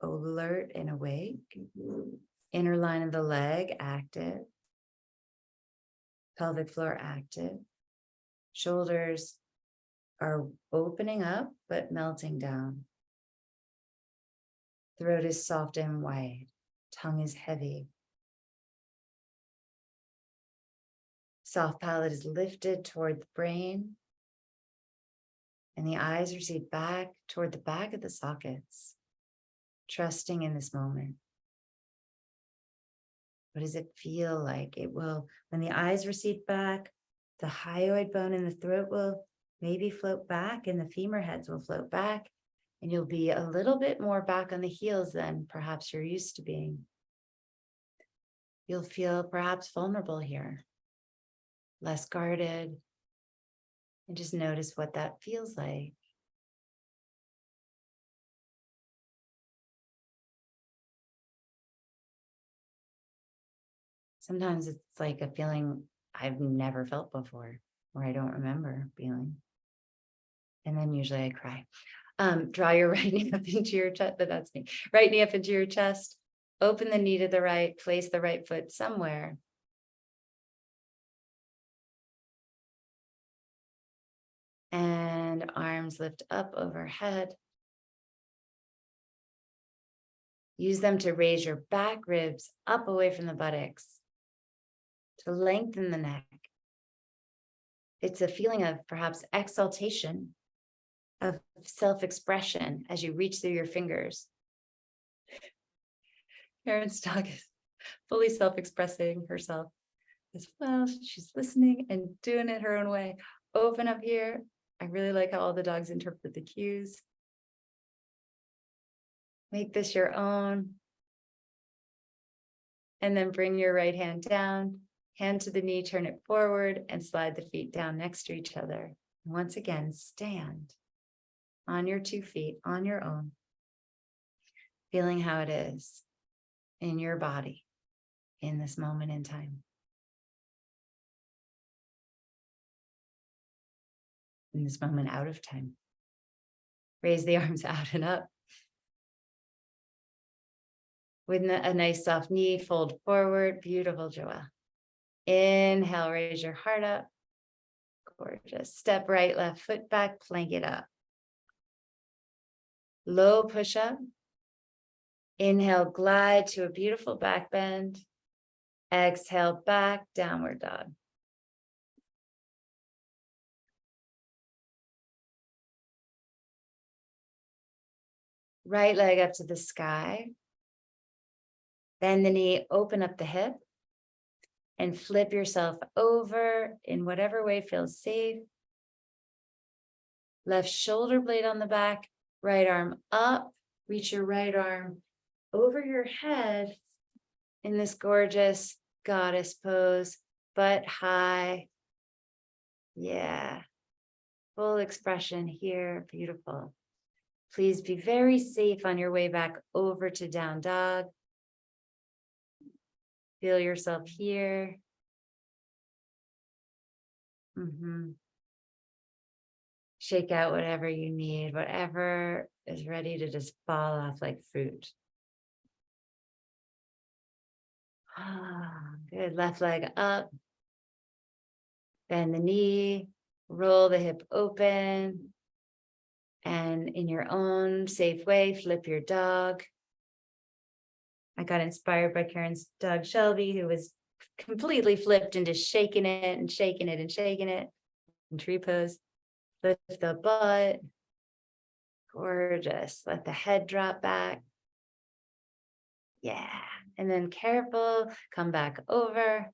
alert and awake, inner line of the leg active, pelvic floor active, shoulders are opening up but melting down. Throat is soft and wide, tongue is heavy. Soft palate is lifted toward the brain, and the eyes recede back toward the back of the sockets, trusting in this moment. What does it feel like? It will, when the eyes recede back, the hyoid bone in the throat will maybe float back, and the femur heads will float back, and you'll be a little bit more back on the heels than perhaps you're used to being. You'll feel perhaps vulnerable here, less guarded, and just notice what that feels like. Sometimes it's like a feeling I've never felt before, or I don't remember feeling. And then usually I cry. Draw your right knee up into your chest, but that's me. Right knee up into your chest. Open the knee to the right, place the right foot somewhere. And arms lift up overhead. Use them to raise your back ribs up away from the buttocks, to lengthen the neck. It's a feeling of perhaps exaltation, of self-expression as you reach through your fingers. Karen Stock is fully self-expressing herself as well. She's listening and doing it her own way. Open up here. I really like how all the dogs interpret the cues. Make this your own. And then bring your right hand down, hand to the knee, turn it forward, and slide the feet down next to each other. Once again, stand on your 2 feet on your own, feeling how it is in your body in this moment in time. In this moment out of time. Raise the arms out and up. With a nice soft knee, fold forward. Beautiful, Joelle. Inhale, raise your heart up. Gorgeous. Step right, left foot back, plank it up. Low push up. Inhale, glide to a beautiful back bend. Exhale, back, downward dog. Right leg up to the sky. Bend the knee, open up the hip, and flip yourself over in whatever way feels safe. Left shoulder blade on the back, right arm up, reach your right arm over your head in this gorgeous goddess pose, butt high. Yeah, full expression here, beautiful. Please be very safe on your way back over to down dog. Feel yourself here. Shake out whatever you need, whatever is ready to just fall off like fruit. Good. Left leg up. Bend the knee. Roll the hip open. And in your own safe way, flip your dog. I got inspired by Karen's dog Shelby, who was completely flipped into shaking it and shaking it and shaking it in tree pose. Lift the butt. Gorgeous. Let the head drop back. Yeah. And then careful, come back over.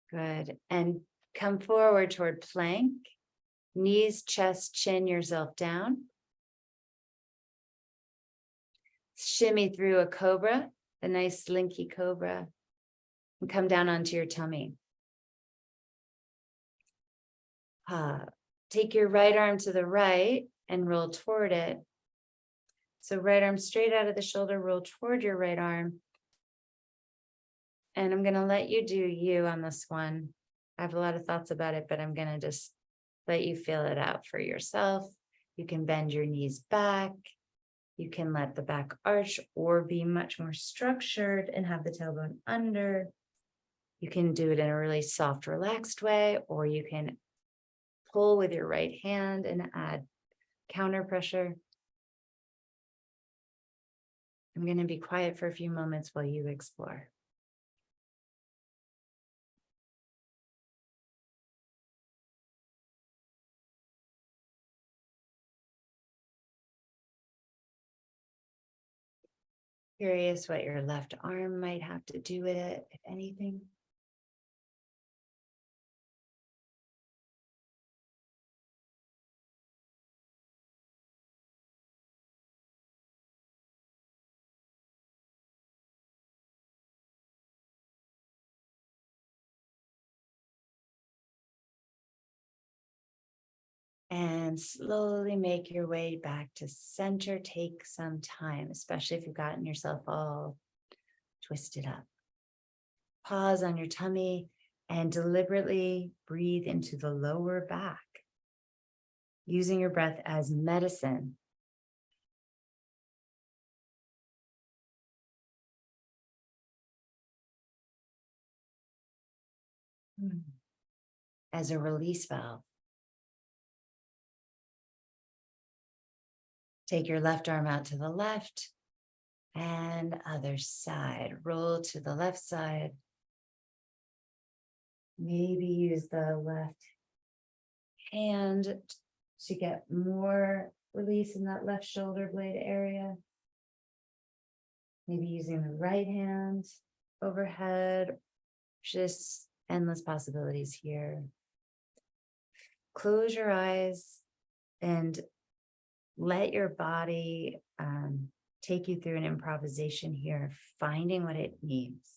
Good. And come forward toward plank. Knees, chest, chin yourself down. Shimmy through a cobra, a nice slinky cobra, and come down onto your tummy. Take your right arm to the right and roll toward it. So right arm straight out of the shoulder, roll toward your right arm. And I'm going to let you do you on this one. I have a lot of thoughts about it, but I'm going to just let you feel it out for yourself. You can bend your knees back. You can let the back arch or be much more structured and have the tailbone under. You can do it in a really soft, relaxed way, or you can pull with your right hand and add counter pressure. I'm going to be quiet for a few moments while you explore. Curious what your left arm might have to do with it, if anything. And slowly make your way back to center. Take some time, especially if you've gotten yourself all twisted up. Pause on your tummy and deliberately breathe into the lower back, using your breath as medicine. As a release valve. Take your left arm out to the left and other side. Roll to the left side. Maybe use the left hand to get more release in that left shoulder blade area. Maybe using the right hand overhead. Just endless possibilities here. Close your eyes and let your body take you through an improvisation here, finding what it needs.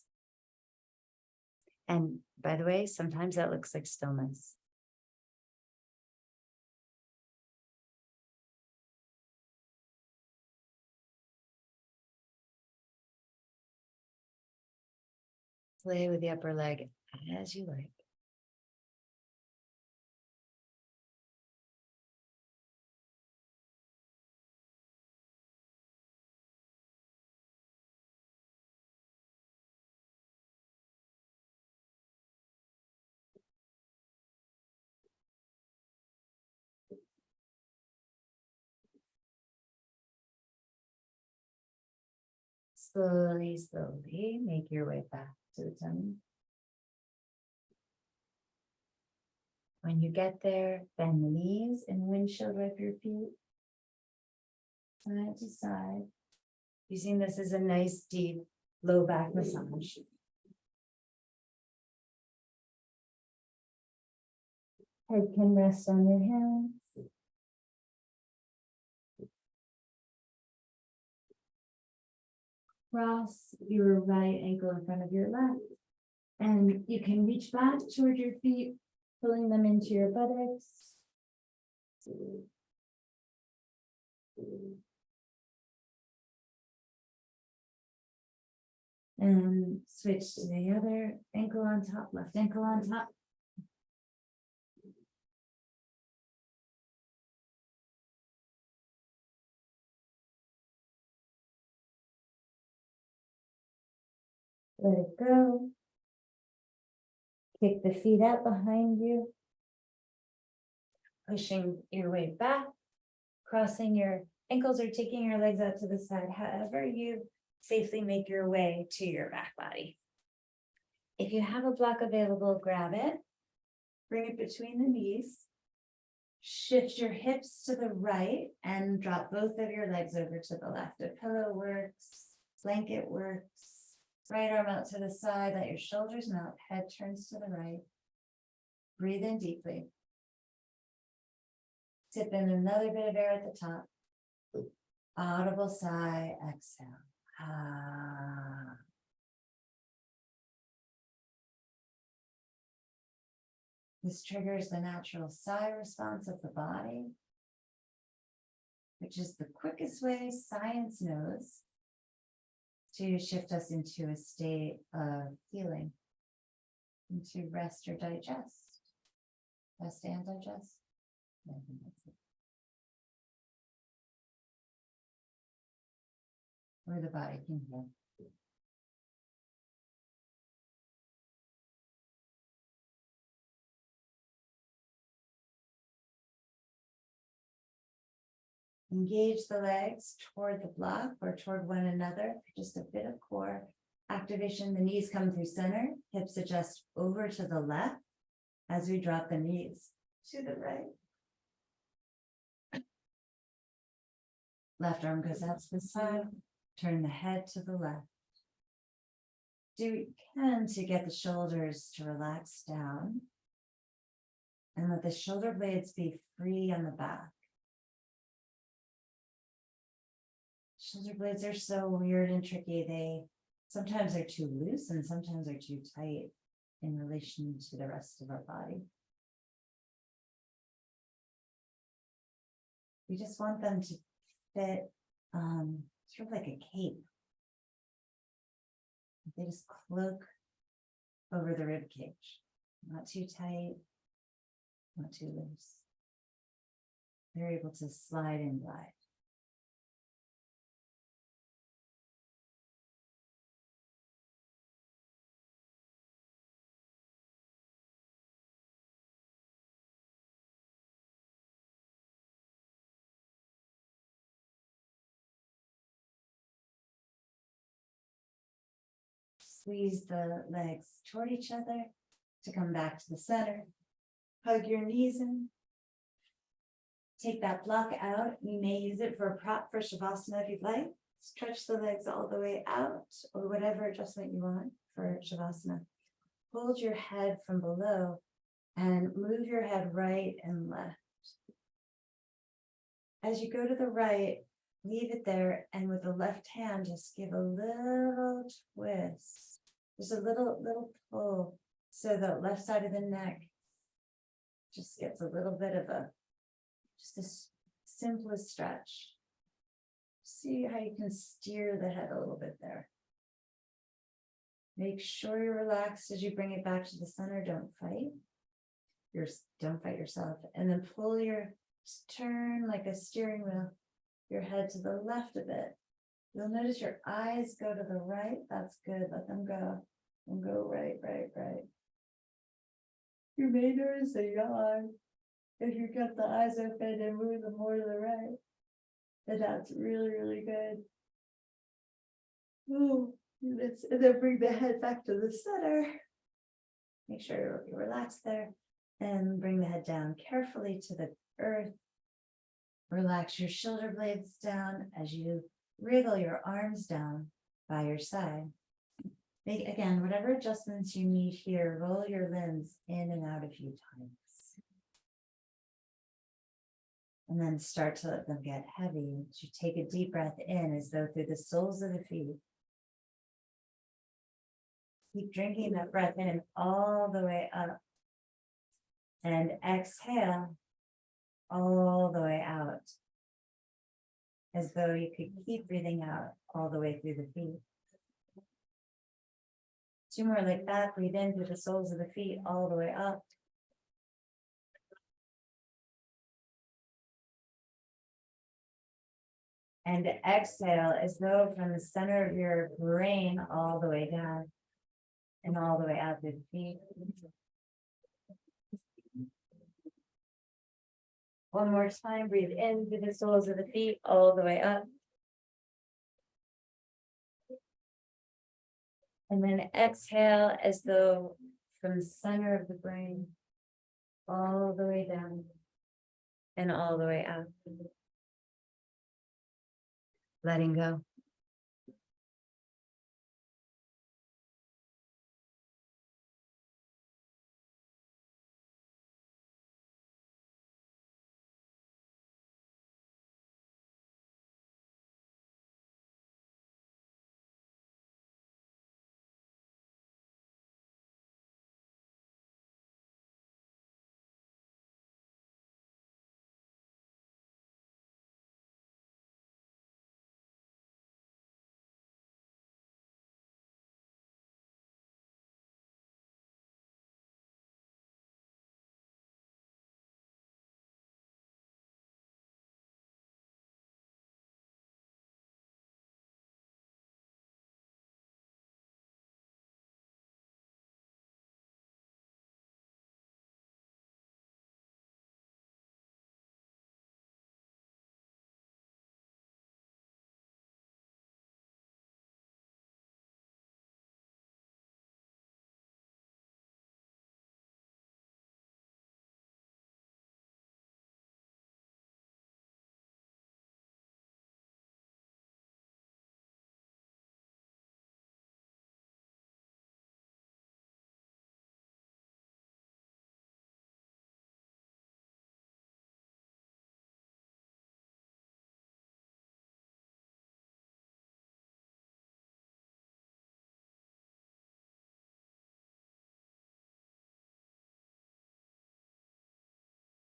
And by the way, sometimes that looks like stillness. Play with the upper leg as you like. Slowly, slowly make your way back to the tummy. When you get there, bend the knees and windshield wipe your feet side to side, using this as a nice deep low back massage. Head can rest on your hands. Cross your right ankle in front of your left. And you can reach back toward your feet, pulling them into your buttocks. And switch to the other ankle on top, left ankle on top. Let it go. Kick the feet out behind you. Pushing your way back, crossing your ankles or taking your legs out to the side, however you safely make your way to your back body. If you have a block available, grab it, bring it between the knees, shift your hips to the right and drop both of your legs over to the left. A pillow works, blanket works. Right arm out to the side, let your shoulders melt, head turns to the right. Breathe in deeply. Tip in another bit of air at the top. Audible sigh, exhale. Ah. This triggers the natural sigh response of the body, which is the quickest way science knows to shift us into a state of healing, into rest or digest. Rest and digest. I think that's it. Where the body can heal. Engage the legs toward the block or toward one another, just a bit of core activation. The knees come through center, hips adjust over to the left as we drop the knees to the right. Left arm goes out to the side, turn the head to the left. Do what you can to get the shoulders to relax down and let the shoulder blades be free on the back. Shoulder blades are so weird and tricky. They sometimes are too loose and sometimes are too tight in relation to the rest of our body. We just want them to fit sort of like a cape. They just cloak over the rib cage. Not too tight, not too loose. They're able to slide and glide. Squeeze the legs toward each other to come back to the center. Hug your knees in. Take that block out. You may use it for a prop for Savasana if you'd like. Stretch the legs all the way out or whatever adjustment you want for Savasana. Hold your head from below and move your head right and left. As you go to the right, leave it there, and with the left hand, just give a little twist. Just a little pull, so the left side of the neck just gets a little bit of just the simplest stretch. See how you can steer the head a little bit there. Make sure you're relaxed as you bring it back to the center. Don't fight. Don't fight yourself. And then turn like a steering wheel, your head to the left a bit. You'll notice your eyes go to the right. That's good. Let them go. And go right, right, right. You may notice a yawn if you kept the eyes open and move them more to the right. And that's really, really good. Ooh, and then bring the head back to the center. Make sure you're relaxed there. And bring the head down carefully to the earth. Relax your shoulder blades down as you wriggle your arms down by your side. Make, again, whatever adjustments you need here, roll your limbs in and out a few times. And then start to let them get heavy. As you take a deep breath in as though through the soles of the feet. Keep drinking that breath in all the way up. And exhale all the way out. As though you could keep breathing out all the way through the feet. 2 more like that. Breathe in through the soles of the feet all the way up. And exhale as though from the center of your brain all the way down and all the way out through the feet. 1 more time. Breathe in through the soles of the feet all the way up. And then exhale as though from the center of the brain all the way down and all the way out. Letting go.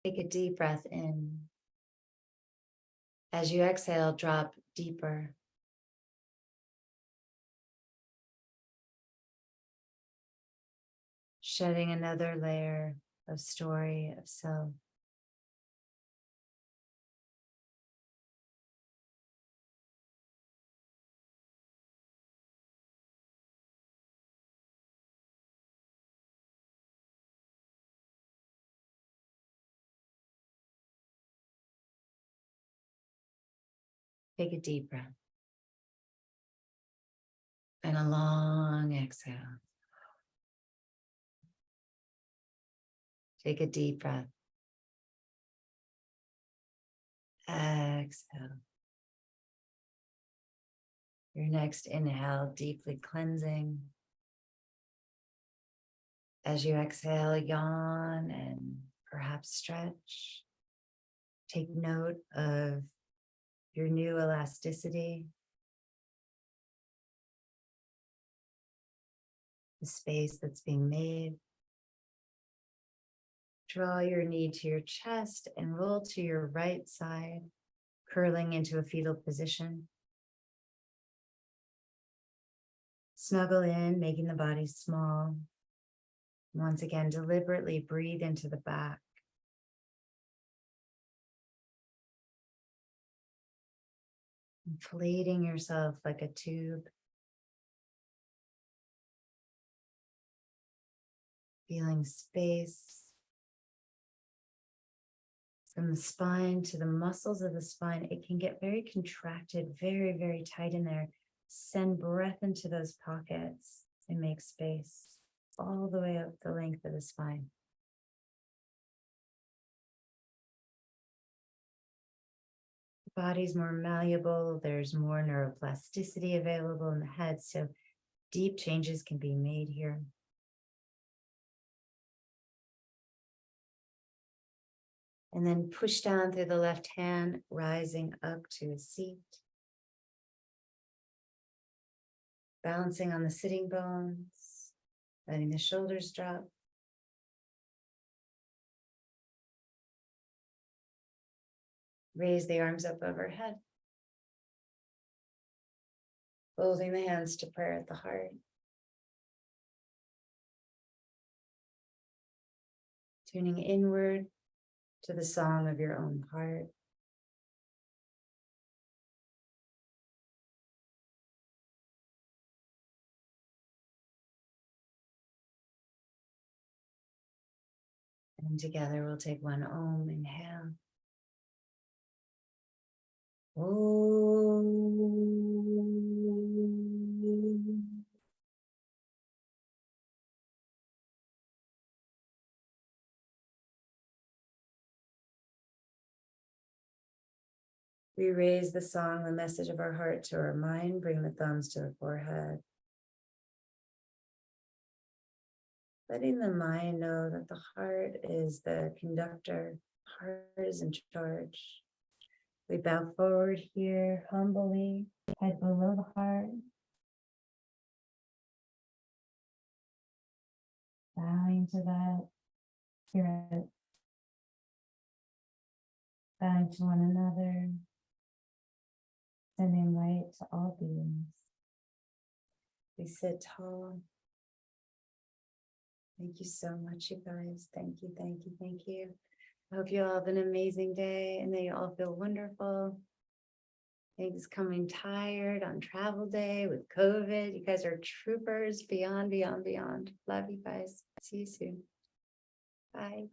Take a deep breath in. As you exhale, drop deeper. Shedding another layer of story of self. Take a deep breath. And a long exhale. Take a deep breath. Exhale. Your next inhale, deeply cleansing. As you exhale, yawn and perhaps stretch. Take note of your new elasticity. The space that's being made. Draw your knee to your chest and roll to your right side, curling into a fetal position. Snuggle in, making the body small. Once again, deliberately breathe into the back. Inflating yourself like a tube. Feeling space from the spine to the muscles of the spine. It can get very contracted, very, very tight in there. Send breath into those pockets and make space all the way up the length of the spine. The body's more malleable. There's more neuroplasticity available in the head. So deep changes can be made here. And then push down through the left hand, rising up to a seat. Balancing on the sitting bones, letting the shoulders drop. Raise the arms up overhead. Folding the hands to prayer at the heart. Tuning inward to the song of your own heart. And together we'll take one Om, inhale. Om. We raise the song, the message of our heart to our mind, bring the thumbs to the forehead. Letting the mind know that the heart is the conductor, heart is in charge. We bow forward here humbly, head below the heart. Bowing to that spirit. Bowing to one another. Sending light to all beings. We sit tall. Thank you so much, you guys. Thank you, thank you, thank you. I hope you all have an amazing day and that you all feel wonderful. Thanks coming tired on travel day with COVID. You guys are troopers beyond, beyond, beyond. Love you guys. See you soon. Bye.